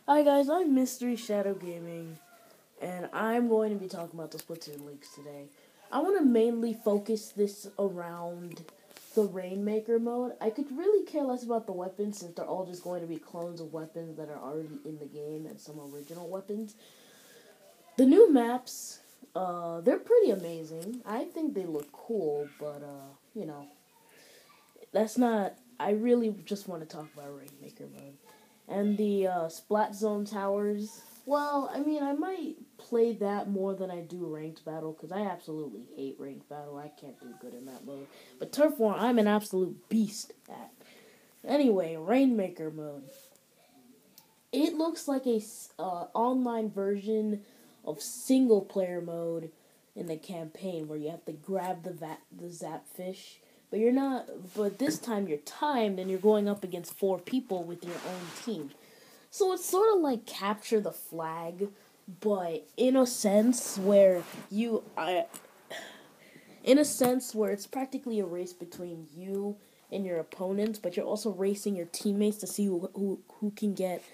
Hi guys, I'm Mystery Shadow Gaming, and I'm going to be talking about the Splatoon leaks today. I want to mainly focus this around the Rainmaker mode. I could really care less about the weapons since they're all just going to be clones of weapons that are already in the game and some original weapons. The new maps, they're pretty amazing. I think they look cool, but that's not. I really just want to talk about Rainmaker mode. And the Splat Zone Towers, well, I mean, I might play that more than I do Ranked Battle, because I absolutely hate Ranked Battle. I can't do good in that mode. But Turf War, I'm an absolute beast at. Anyway, Rainmaker mode. It looks like a online version of single player mode in the campaign where you have to grab the zap fish, but you're not. But this time you're timed and you're going up against 4 people with your own team. So it's sort of like capture the flag, but in a sense where it's practically a race between you and your opponents, but you're also racing your teammates to see who can get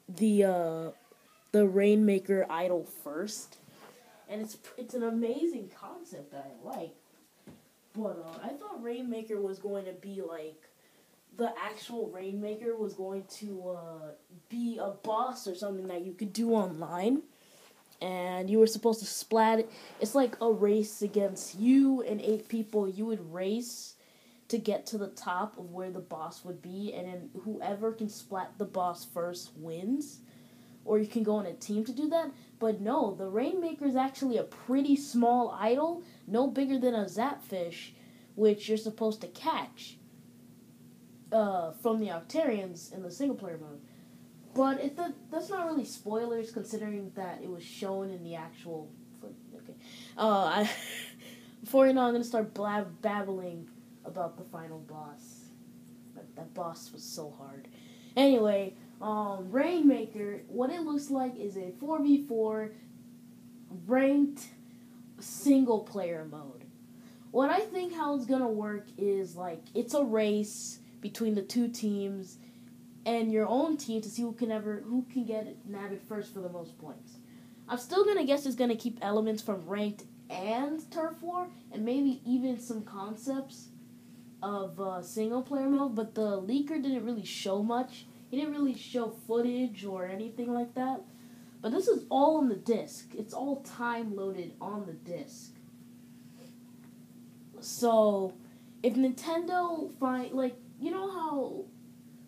the Rainmaker idol first, and it's an amazing concept that I like. But I thought Rainmaker was going to be like the actual Rainmaker was going to be a boss or something that you could do online, and you were supposed to splat it. It's like a race against you and 8 people. You would race to get to the top of where the boss would be, and then whoever can splat the boss first wins. Or you can go on a team to do that. But no, the Rainmaker is actually a pretty small idol, no bigger than a zapfish, which you're supposed to catch from the Octarians in the single player mode. But that's not really spoilers, considering that it was shown in the actual. Okay, before you know, I'm gonna start babbling about the final boss. That boss was so hard. Anyway, Rainmaker, what it looks like is a 4v4 ranked single player mode. What I think how it's gonna work is like it's a race between the 2 teams and your own team to see who can get nabbed first for the most points. I'm still gonna guess it's gonna keep elements from ranked and turf war and maybe even some concepts of single player mode, but the leaker didn't really show much. He didn't really show footage or anything like that. But this is all on the disc. It's all time loaded on the disc. So, if Nintendo you know how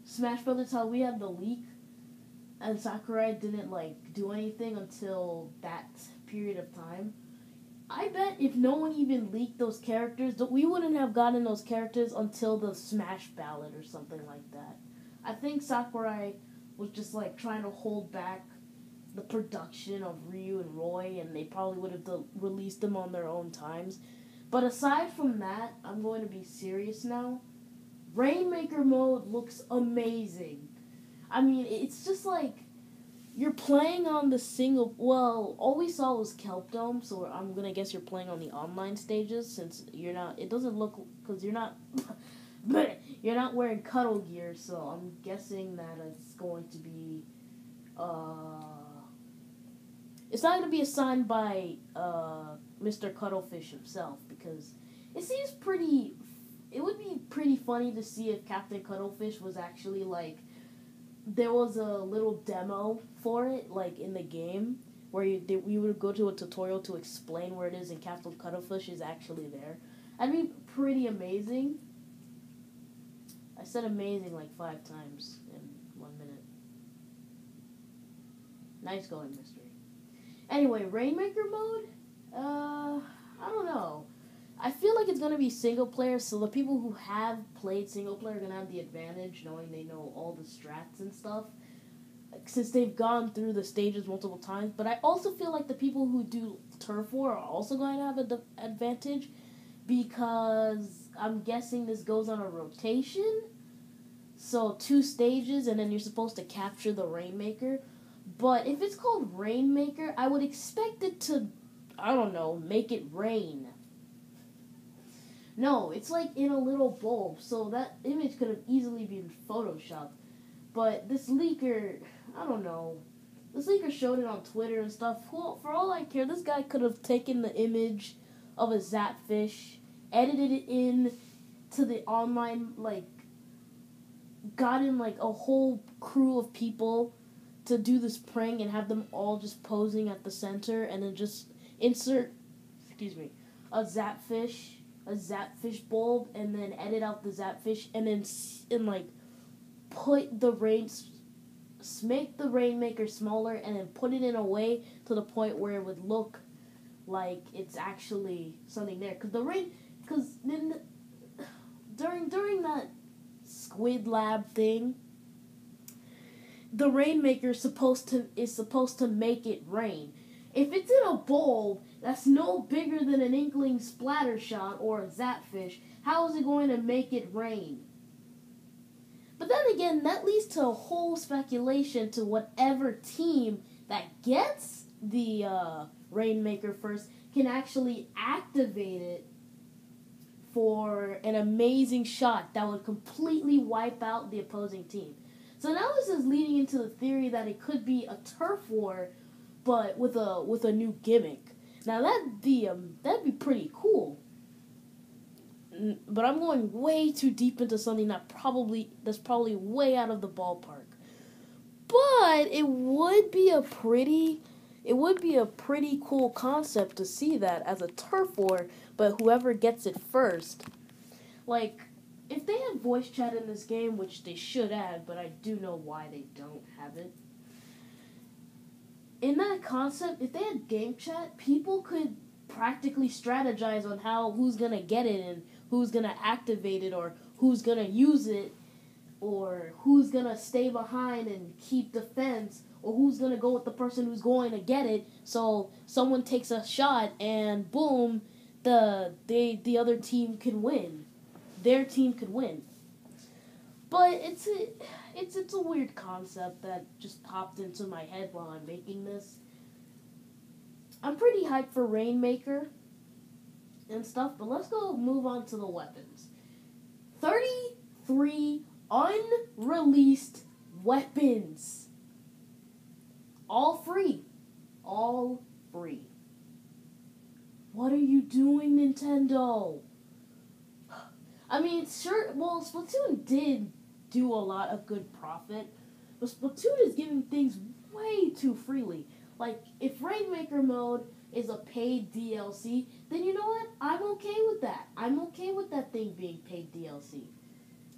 Smash Brothers, how we had the leak and Sakurai didn't do anything until that period of time. I bet if no one even leaked those characters, we wouldn't have gotten those characters until the Smash Ballot or something like that. I think Sakurai was just trying to hold back the production of Ryu and Roy, and they probably would have released them on their own times. But aside from that, I'm going to be serious now. Rainmaker mode looks amazing. I mean, it's just you're playing on the single. Well, all we saw was Kelp Dome, so I'm gonna guess you're playing on the online stages since you're not. It doesn't look because you're not. You're not wearing cuddle gear, so I'm guessing that it's going to be. It's not going to be assigned by Mr. Cuttlefish himself because it seems pretty. It would be pretty funny to see if Captain Cuttlefish was actually there was a little demo for it, in the game, where we would go to a tutorial to explain where it is, and Captain Cuttlefish is actually there. That'd be pretty amazing. I said amazing 5 times in 1 minute. Nice going, Mystery. Anyway, Rainmaker mode? I don't know. I feel like it's going to be single player, so the people who have played single player are going to have the advantage, knowing they know all the strats and stuff, since they've gone through the stages multiple times. But I also feel like the people who do Turf War are also going to have an advantage, because I'm guessing this goes on a rotation. So 2 stages, and then you're supposed to capture the Rainmaker. But if it's called Rainmaker, I would expect it to, I don't know, make it rain. No, it's in a little bulb, so that image could have easily been photoshopped. But this leaker, I don't know. This leaker showed it on Twitter and stuff. Well, for all I care, this guy could have taken the image of a Zapfish, edited it in to the online, like, gotten, like, a whole crew of people to do this prank and have them all just posing at the center and then just insert, a Zapfish bulb and then edit out the Zapfish and then, put the make the Rainmaker smaller and then put it in a way to the point where it would look like it's actually something there. Because during that Squid Lab thing, the Rainmaker is supposed to make it rain. If it's in a bulb that's no bigger than an Inkling splatter shot or a Zapfish, how is it going to make it rain? But then again, that leads to a whole speculation to whatever team that gets the Rainmaker first can actually activate it for an amazing shot that would completely wipe out the opposing team. So now this is leading into the theory that it could be a turf war, but with a new gimmick. Now that'd be pretty cool. But I'm going way too deep into something that's probably way out of the ballpark. But it would be a pretty cool concept to see that as a turf war, but whoever gets it first. Like, if they had voice chat in this game, which they should have, but I do know why they don't have it. In that concept, if they had game chat, people could practically strategize on who's gonna get it and who's gonna activate it or who's gonna use it or who's gonna stay behind and keep defense or who's gonna go with the person who's going to get it. So someone takes a shot and boom, the other team can win. Their team could win. But it's a weird concept that just popped into my head while I'm making this. I'm pretty hyped for Rainmaker and stuff, but let's go move on to the weapons. 33 unreleased weapons. All free. All free. What are you doing, Nintendo? I mean, sure, well, Splatoon did do a lot of good profit, but Splatoon is giving things way too freely. Like, if Rainmaker mode is a paid DLC, then you know what? I'm okay with that. I'm okay with that thing being paid DLC.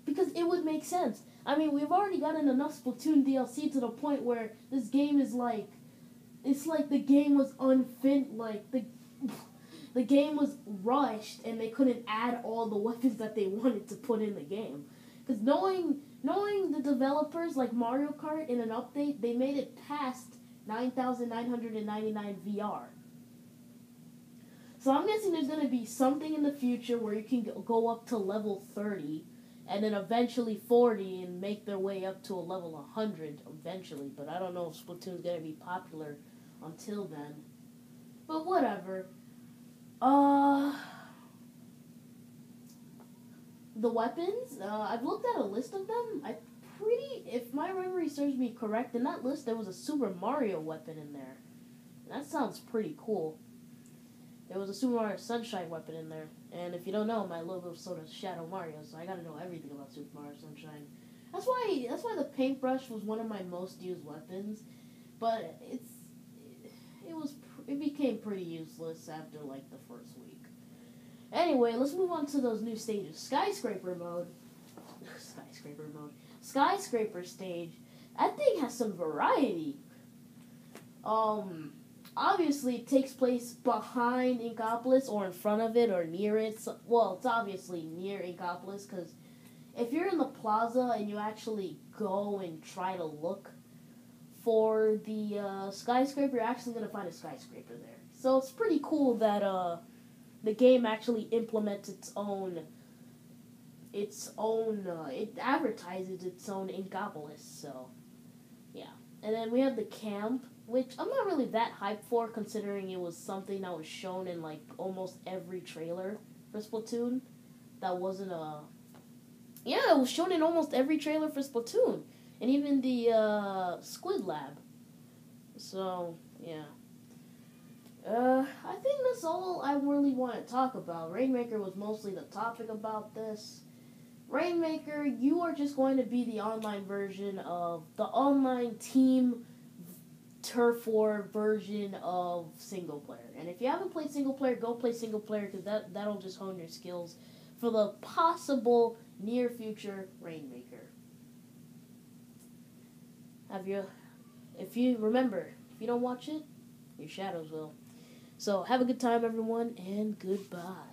Because it would make sense. I mean, we've already gotten enough Splatoon DLC to the point where this game is like, it's like the game was the game was rushed and they couldn't add all the weapons that they wanted to put in the game. Because knowing the developers, like Mario Kart, in an update, they made it past 9,999 VR. So I'm guessing there's going to be something in the future where you can go up to level 30 and then eventually 40 and make their way up to a level 100 eventually. But I don't know if Splatoon's going to be popular until then. But whatever. The weapons, I've looked at a list of them. If my memory serves me correct, in that list there was a Super Mario weapon in there. That sounds pretty cool. There was a Super Mario Sunshine weapon in there. And if you don't know, my logo is sort of Shadow Mario, so I gotta know everything about Super Mario Sunshine. That's why the paintbrush was one of my most used weapons. But it became pretty useless after like the first week. Anyway, let's move on to those new stages. Skyscraper stage. That thing has some variety. Obviously it takes place behind Inkopolis or in front of it or near it. Well, it's obviously near Inkopolis because if you're in the plaza and you actually go and try to look for the skyscraper, you're actually going to find a skyscraper there. So it's pretty cool that the game actually implements its own, it advertises its own Inkopolis, so, yeah. And then we have the camp, which I'm not really that hyped for, considering it was something that was shown in, like, almost every trailer for Splatoon. That wasn't it was shown in almost every trailer for Splatoon. and even the Squid Lab. So yeah. I think that's all I really want to talk about. Rainmaker was mostly the topic about this. Rainmaker, you are just going to be the online version of the online team turf war version of single player. And if you haven't played single player, go play single player because that'll just hone your skills for the possible near future Rainmaker. If you don't watch it, your shadows will. So have a good time, everyone, and goodbye.